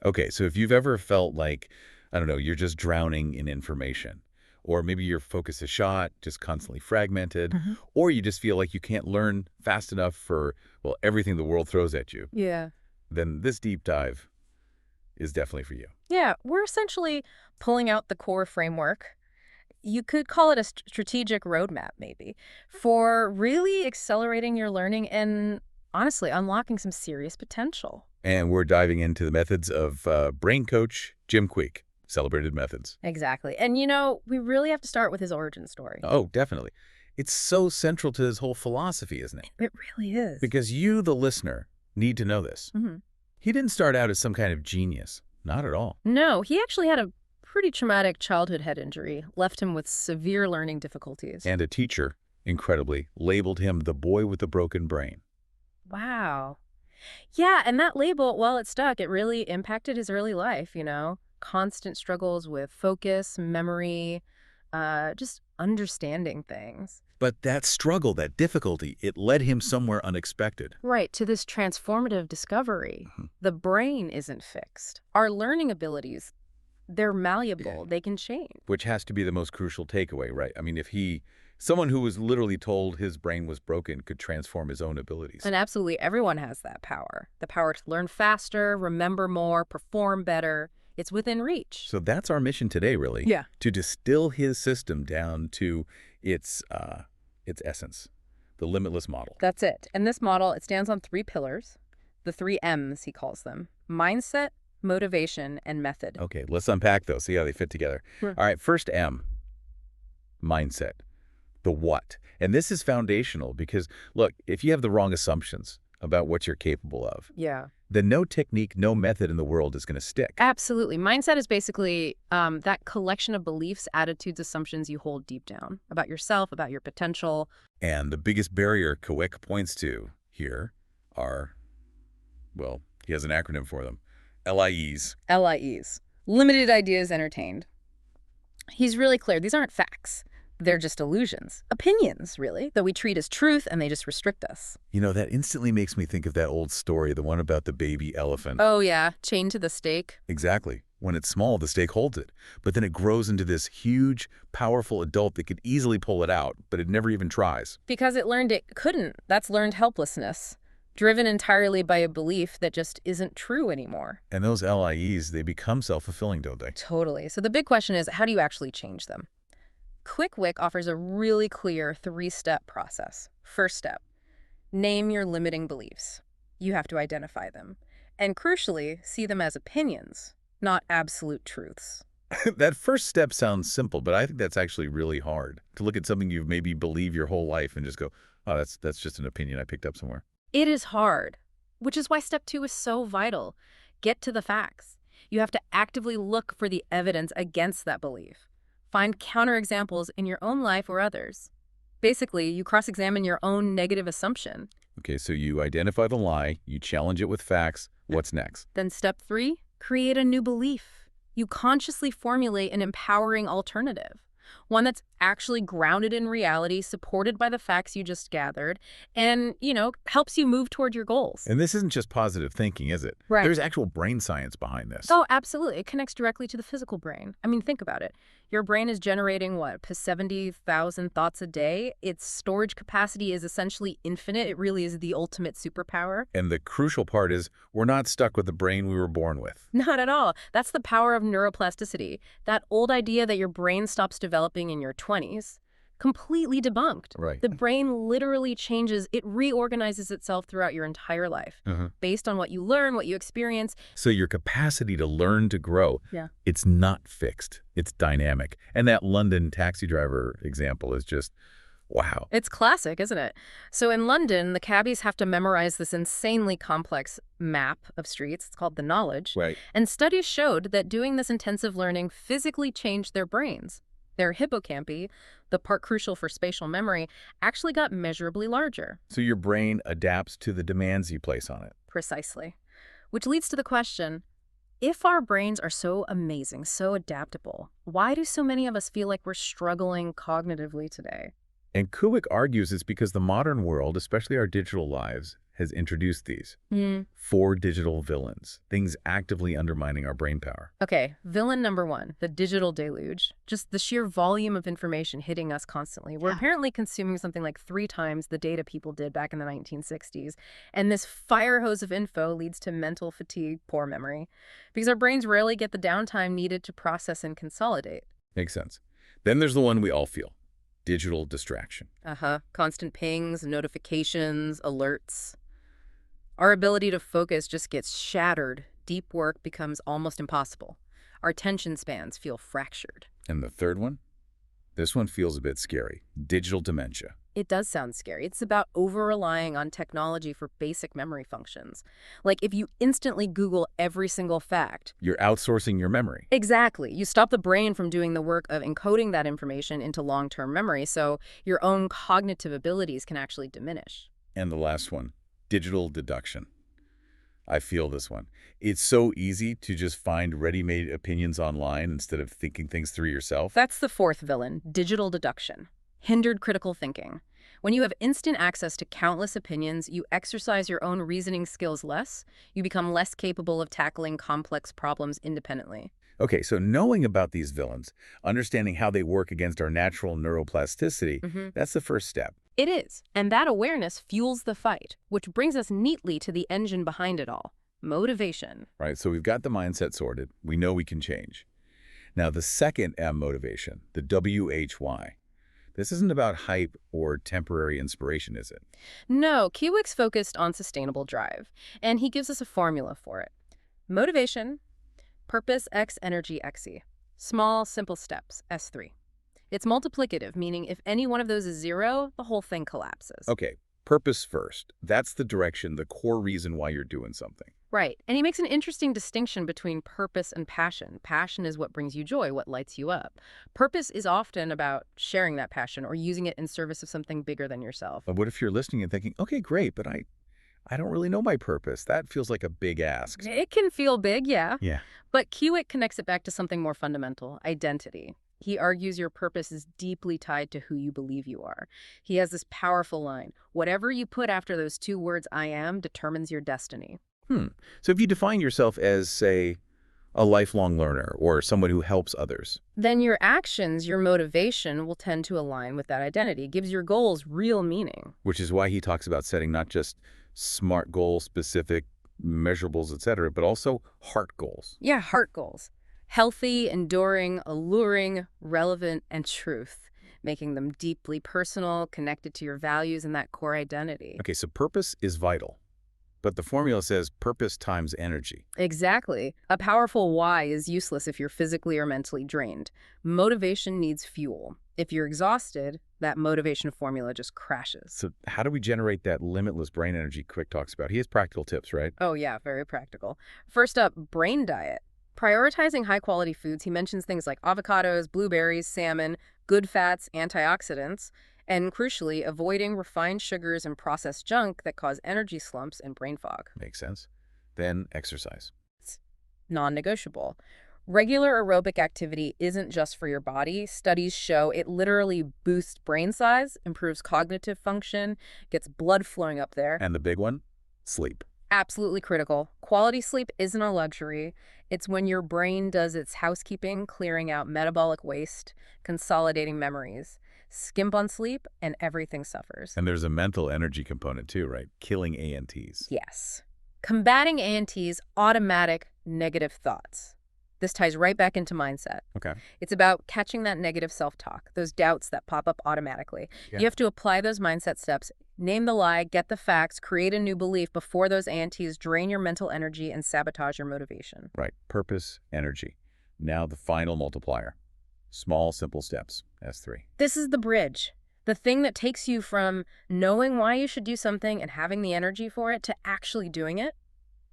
Okay, so if you've ever felt like, I don't know, you're just drowning in information, or maybe your focus is shot, just constantly fragmented, Mhm. or you just feel like you can't learn fast enough for, well, everything the world throws at you, Yeah. then this deep dive is definitely for you. Yeah, we're essentially pulling out the core framework. You could call it a strategic roadmap, maybe, for really accelerating your learning and honestly unlocking some serious potential. And we're diving into the methods of brain coach Jim Kwik, celebrated methods. Exactly. And we really have to start with his origin story. Oh, definitely. It's so central to his whole philosophy, isn't it? It really is. Because you, the listener, need to know this. hmm He didn't start out as some kind of genius. Not at all. No, he actually had a pretty traumatic childhood head injury, left him with severe learning difficulties. And a teacher, incredibly, labeled him the boy with the broken brain. Wow. Yeah, and that label, well, it stuck. It really impacted his early life. Constant struggles with focus, memory, just understanding things. But that struggle, that difficulty, it led him somewhere unexpected. Right, to this transformative discovery. Mhm. The brain isn't fixed. Our learning abilities, they're malleable. They can change. Which has to be the most crucial takeaway, right? I mean, someone who was literally told his brain was broken could transform his own abilities. And absolutely everyone has that power. The power to learn faster, remember more, perform better. It's within reach. So that's our mission today, really, Yeah. to distill his system down to its essence, the limitless model. That's it. And this model, it stands on three pillars, the three M's, he calls them: mindset, motivation, and method. Okay, let's unpack those, see how they fit together. Sure. All right, first M, mindset, the what. And this is foundational because, look, if you have the wrong assumptions about what you're capable of, Yeah. then no technique, no method in the world is going to stick. Absolutely. Mindset is basically that collection of beliefs, attitudes, assumptions you hold deep down about yourself, about your potential. And the biggest barrier Kwik points to here are, well, he has an acronym for them, LIEs. LIEs, limited ideas entertained. He's really clear. These aren't facts. They're just illusions. Opinions, really, that we treat as truth and they just restrict us. You know, that instantly makes me think of that old story, the one about the baby elephant. Oh, yeah. Chained to the stake. Exactly. When it's small, the stake holds it. But then it grows into this huge, powerful adult that could easily pull it out, but it never even tries. Because it learned it couldn't. That's learned helplessness, driven entirely by a belief that just isn't true anymore. And those LIEs, they become self-fulfilling, don't they? Totally. So the big question is, how do you actually change them? Kwik offers a really clear three-step process. First step, name your limiting beliefs. You have to identify them. And crucially, see them as opinions, not absolute truths. That first step sounds simple, but I think that's actually really hard. To look at something you've maybe believed your whole life and just go, oh, that's just an opinion I picked up somewhere. It is hard, which is why step two is so vital. Get to the facts. You have to actively look for the evidence against that belief. Find counterexamples in your own life or others. Basically, you cross-examine your own negative assumption. Okay, so you identify the lie, you challenge it with facts. What's next? Then step three, create a new belief. You consciously formulate an empowering alternative, one that's actually grounded in reality, supported by the facts you just gathered, and, helps you move toward your goals. And this isn't just positive thinking, is it? Right. There's actual brain science behind this. Oh, absolutely. It connects directly to the physical brain. I mean, think about it. Your brain is generating, 70,000 thoughts a day? Its storage capacity is essentially infinite. It really is the ultimate superpower. And the crucial part is we're not stuck with the brain we were born with. Not at all. That's the power of neuroplasticity. That old idea that your brain stops developing in your 20s, completely debunked. Right. The brain literally changes. It reorganizes itself throughout your entire life based on what you learn, what you experience. So your capacity to learn to grow, Yeah. it's not fixed. It's dynamic. And that London taxi driver example is just, wow. It's classic, isn't it? So in London, the cabbies have to memorize this insanely complex map of streets. It's called the knowledge. Right. And studies showed that doing this intensive learning physically changed their brains. Their hippocampi, the part crucial for spatial memory, actually got measurably larger. So your brain adapts to the demands you place on it. Precisely. Which leads to the question, if our brains are so amazing, so adaptable, why do so many of us feel like we're struggling cognitively today? And Kwik argues it's because the modern world, especially our digital lives, has introduced these. Hmm. 4 digital villains, things actively undermining our brain power. Okay, villain number one, the digital deluge. Just the sheer volume of information hitting us constantly. We're Yeah. apparently consuming something like 3 times the data people did back in the 1960s. And this fire hose of info leads to mental fatigue, poor memory, because our brains rarely get the downtime needed to process and consolidate. Makes sense. Then there's the one we all feel, digital distraction. Uh-huh. Constant pings, notifications, alerts. Our ability to focus just gets shattered. Deep work becomes almost impossible. Our attention spans feel fractured. And the third one? This one feels a bit scary, digital dementia. It does sound scary. It's about over-relying on technology for basic memory functions. Like if you instantly Google every single fact. You're outsourcing your memory. Exactly. You stop the brain from doing the work of encoding that information into long-term memory, so your own cognitive abilities can actually diminish. And the last one, digital deduction. I feel this one. It's so easy to just find ready-made opinions online instead of thinking things through yourself. That's the fourth villain, digital deduction. Hindered critical thinking. When you have instant access to countless opinions, you exercise your own reasoning skills less. You become less capable of tackling complex problems independently. Okay, so knowing about these villains, understanding how they work against our natural neuroplasticity, that's the first step. It is, and that awareness fuels the fight, which brings us neatly to the engine behind it all, motivation. Right, so we've got the mindset sorted. We know we can change. Now, the second M motivation, the WHY. This isn't about hype or temporary inspiration, is it? No, Kwik's focused on sustainable drive, and he gives us a formula for it. Motivation, purpose X energy XE. Small, simple steps, S3. It's multiplicative, meaning if any one of those is 0, the whole thing collapses. Okay, purpose first. That's the direction, the core reason why you're doing something. Right, and he makes an interesting distinction between purpose and passion. Passion is what brings you joy, what lights you up. Purpose is often about sharing that passion or using it in service of something bigger than yourself. But what if you're listening and thinking, okay, great, but I don't really know my purpose. That feels like a big ask. It can feel big, yeah. Yeah. But Kwik connects it back to something more fundamental, identity. He argues your purpose is deeply tied to who you believe you are. He has this powerful line, whatever you put after those 2 words, I am, determines your destiny. So if you define yourself as, say, a lifelong learner or someone who helps others, Then your actions, your motivation will tend to align with that identity. It gives your goals real meaning. which is why he talks about setting not just SMART goals, specific measurables, etc., but also heart goals. Yeah, heart goals. Healthy, enduring, alluring, relevant, and truth, making them deeply personal, connected to your values and that core identity. Okay, so purpose is vital, but the formula says purpose times energy. Exactly. A powerful why is useless if you're physically or mentally drained. Motivation needs fuel. If you're exhausted, that motivation formula just crashes. So how do we generate that limitless brain energy Kwik talks about? He has practical tips, right? Oh yeah, very practical. First up, brain diet. Prioritizing high-quality foods, he mentions things like avocados, blueberries, salmon, good fats, antioxidants, and crucially, avoiding refined sugars and processed junk that cause energy slumps and brain fog. Makes sense. Then exercise. Non-negotiable. Regular aerobic activity isn't just for your body. Studies show it literally boosts brain size, improves cognitive function, gets blood flowing up there. And the big one? Sleep. Absolutely critical. Quality sleep isn't a luxury. It's when your brain does its housekeeping, clearing out metabolic waste, consolidating memories. Skimp on sleep, and everything suffers. And there's a mental energy component too, right? Killing ANTs. Yes. Combating ANT's automatic negative thoughts. This ties right back into mindset. Okay. It's about catching that negative self-talk, those doubts that pop up automatically. Yeah. You have to apply those mindset steps, name the lie, get the facts, create a new belief before those ANTs drain your mental energy and sabotage your motivation. Right. Purpose, energy. Now the final multiplier. Small, simple steps. S3. This is the bridge. The thing that takes you from knowing why you should do something and having the energy for it to actually doing it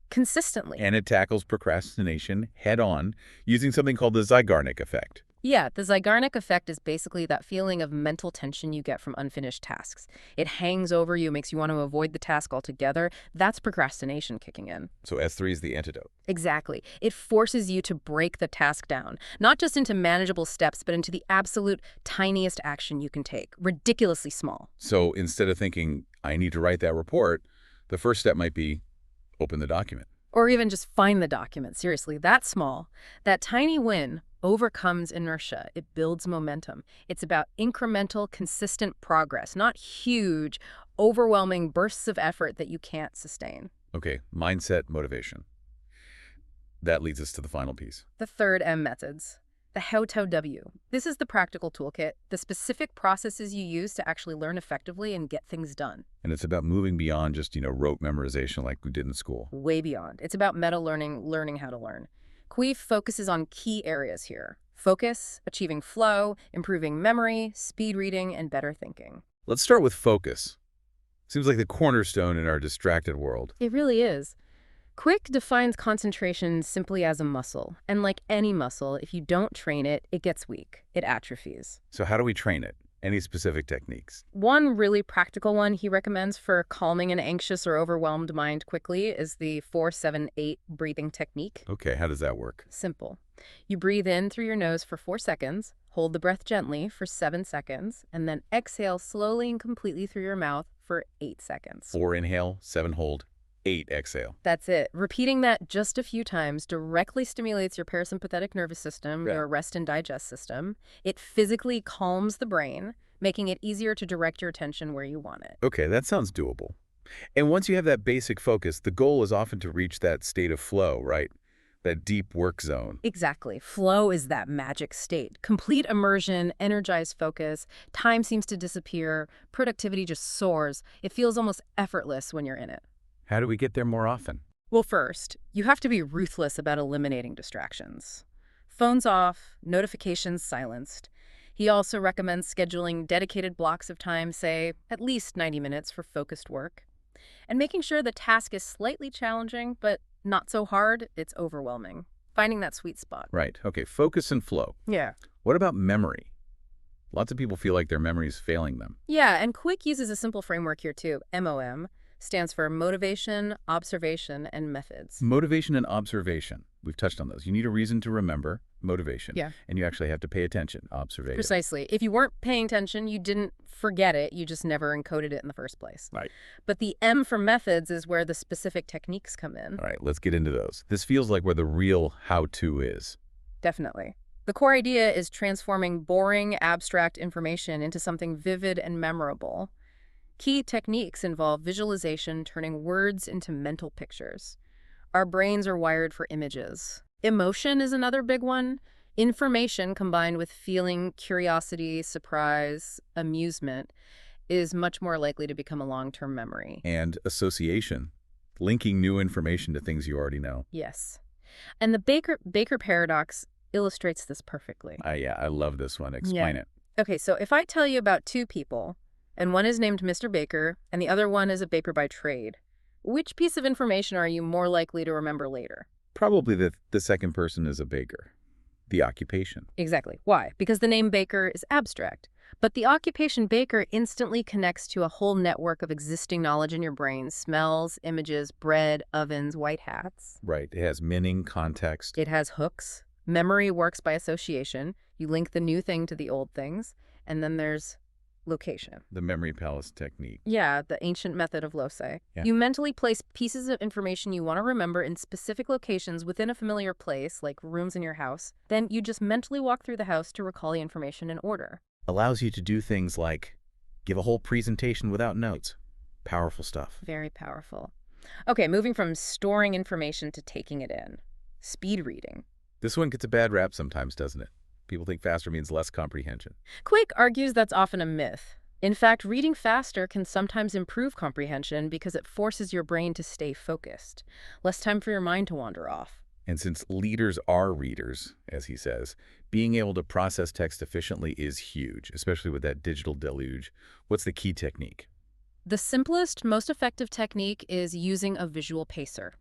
consistently. And it tackles procrastination head on using something called the Zeigarnik effect. Yeah, the Zeigarnik effect is basically that feeling of mental tension you get from unfinished tasks. It hangs over you, makes you want to avoid the task altogether. That's procrastination kicking in. So S3 is the antidote. Exactly. It forces you to break the task down, not just into manageable steps, but into the absolute tiniest action you can take, ridiculously small. So instead of thinking, I need to write that report, The first step might be open the document. Or even just find the document. Seriously, that small. That tiny win overcomes inertia. It builds momentum. It's about incremental, consistent progress, not huge, overwhelming bursts of effort that you can't sustain. Okay, mindset, motivation. That leads us to the final piece. The third M methods. The how-to W. This is the practical toolkit, the specific processes you use to actually learn effectively and get things done. And it's about moving beyond just, rote memorization like we did in school. Way beyond. It's about meta-learning, learning how to learn. Kwik focuses on key areas here. Focus, achieving flow, improving memory, speed reading, and better thinking. Let's start with focus. Seems like the cornerstone in our distracted world. It really is. Kwik defines concentration simply as a muscle. And like any muscle, if you don't train it, it gets weak. It atrophies. So how do we train it? Any specific techniques? One really practical one he recommends for calming an anxious or overwhelmed mind quickly is the 4-7-8 breathing technique. Okay, how does that work? Simple. You breathe in through your nose for 4 seconds, hold the breath gently for 7 seconds, and then exhale slowly and completely through your mouth for 8 seconds. 4 inhale, 7 hold, 8 exhale. That's it. Repeating that just a few times directly stimulates your parasympathetic nervous system, Right. your rest and digest system. It physically calms the brain, making it easier to direct your attention where you want it. Okay, that sounds doable. And once you have that basic focus, the goal is often to reach that state of flow, right? That deep work zone. Exactly. Flow is that magic state. Complete immersion, energized focus, time seems to disappear, productivity just soars. It feels almost effortless when you're in it. How do we get there more often? Well, first, you have to be ruthless about eliminating distractions. Phones off, notifications silenced. He also recommends scheduling dedicated blocks of time, say, at least 90 minutes for focused work. And making sure the task is slightly challenging, but not so hard it's overwhelming. Finding that sweet spot. Right. Okay, focus and flow. Yeah. What about memory? Lots of people feel like their memory is failing them. Yeah, and Kwik uses a simple framework here too. MOM stands for motivation, observation, and methods. Motivation and observation. We've touched on those. You need a reason to remember, motivation. Yeah. And you actually have to pay attention, observation. Precisely. If you weren't paying attention, you didn't forget it, you just never encoded it in the first place. Right. But the M for methods is where the specific techniques come in. All right, let's get into those. This feels like where the real how-to is. Definitely. The core idea is transforming boring, abstract information into something vivid and memorable. Key techniques involve visualization, turning words into mental pictures. Our brains are wired for images. Emotion is another big one. Information combined with feeling, curiosity, surprise, amusement is much more likely to become a long-term memory. And association, linking new information to things you already know. Yes. And the Baker paradox illustrates this perfectly. Yeah, I love this one. Explain it. Okay, so if I tell you about two people, and one is named Mr. Baker, and the other one is a baker by trade, which piece of information are you more likely to remember later? Probably the second person is a baker. The occupation. Exactly. Why? Because the name baker is abstract. But the occupation baker instantly connects to a whole network of existing knowledge in your brain. Smells, images, bread, ovens, white hats. Right. It has meaning, context. It has hooks. Memory works by association. You link the new thing to the old things. And then there's location. The memory palace technique. Yeah, the ancient method of loci. Yeah. You mentally place pieces of information you want to remember in specific locations within a familiar place, like rooms in your house. Then you just mentally walk through the house to recall the information in order. Allows you to do things like give a whole presentation without notes. Powerful stuff. Very powerful. Okay, moving from storing information to taking it in. Speed reading. This one gets a bad rap sometimes, doesn't it? People think faster means less comprehension. Kwik argues that's often a myth. In fact, reading faster can sometimes improve comprehension because it forces your brain to stay focused. Less time for your mind to wander off. And since leaders are readers, as he says, being able to process text efficiently is huge, especially with that digital deluge. What's the key technique? The simplest, most effective technique is using a visual pacer.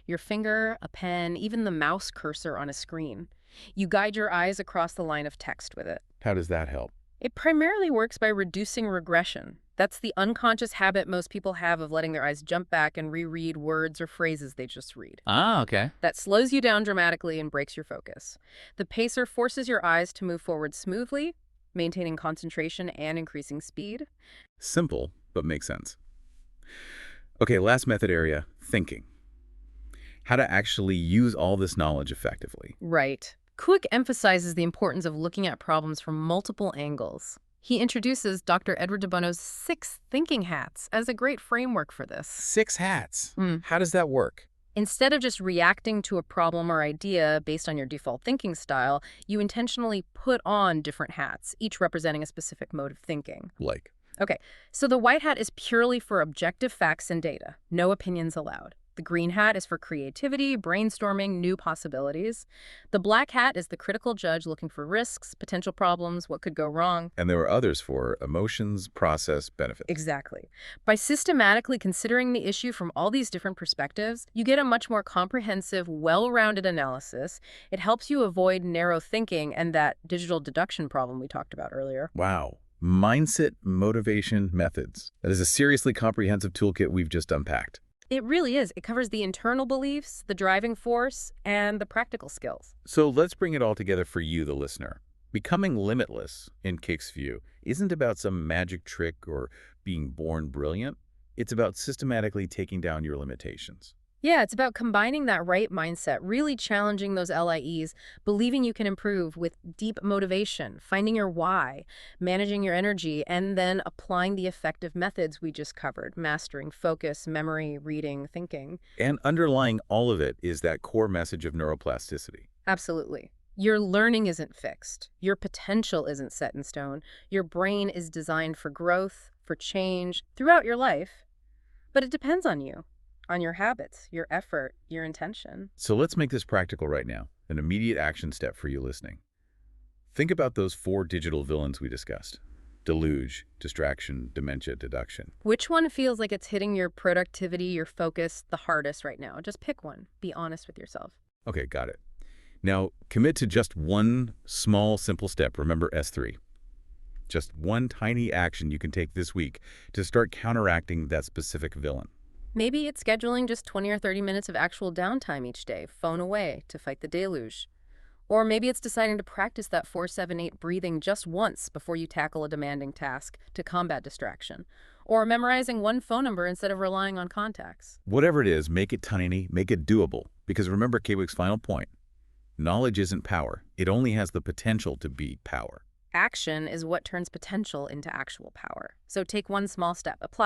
Your finger, a pen, even the mouse cursor on a screen. You guide your eyes across the line of text with it. How does that help? It primarily works by reducing regression. That's the unconscious habit most people have of letting their eyes jump back and reread words or phrases they just read. Ah, okay. That slows you down dramatically and breaks your focus. The pacer forces your eyes to move forward smoothly, maintaining concentration and increasing speed. Simple, but makes sense. Okay, last method area, thinking. How to actually use all this knowledge effectively. Right. Kwik emphasizes the importance of looking at problems from multiple angles. He introduces Dr. Edward de Bono's 6 thinking hats as a great framework for this. 6 hats. Mm. How does that work? Instead of just reacting to a problem or idea based on your default thinking style, you intentionally put on different hats, each representing a specific mode of thinking. Like, Okay, so the white hat is purely for objective facts and data, no opinions allowed. The green hat is for creativity, brainstorming, new possibilities. The black hat is the critical judge looking for risks, potential problems, what could go wrong. and there are others for emotions, process, benefits. Exactly. By systematically considering the issue from all these different perspectives, you get a much more comprehensive, well-rounded analysis. It helps you avoid narrow thinking and that digital deduction problem we talked about earlier. Wow. Mindset motivation methods. That is a seriously comprehensive toolkit we've just unpacked. It really is. It covers the internal beliefs, the driving force, and the practical skills. So let's bring it all together for you, the listener. Becoming limitless, in Kwik's view, isn't about some magic trick or being born brilliant. It's about systematically taking down your limitations. Yeah, it's about combining that right mindset, really challenging those LIEs, believing you can improve with deep motivation, finding your why, managing your energy, and then applying the effective methods we just covered, mastering focus, memory, reading, thinking. And underlying all of it is that core message of neuroplasticity. Absolutely. Your learning isn't fixed. Your potential isn't set in stone. Your brain is designed for growth, for change, throughout your life. But it depends on you, on your habits, your effort, your intention. So let's make this practical right now, an immediate action step for you listening. Think about those 4 digital villains we discussed. Deluge, distraction, dementia, deduction. Which one feels like it's hitting your productivity, your focus the hardest right now? Just pick one. Be honest with yourself. Okay, got it. Now, commit to just one small, simple step. Remember S3. Just one tiny action you can take this week to start counteracting that specific villain. Maybe it's scheduling just 20 or 30 minutes of actual downtime each day, phone away, to fight the deluge. Or maybe it's deciding to practice that 4-7-8 breathing just once before you tackle a demanding task to combat distraction. Or memorizing one phone number instead of relying on contacts. Whatever it is, make it tiny, make it doable. Because remember Kwik's final point. Knowledge isn't power. It only has the potential to be power. Action is what turns potential into actual power. So take one small step. Apply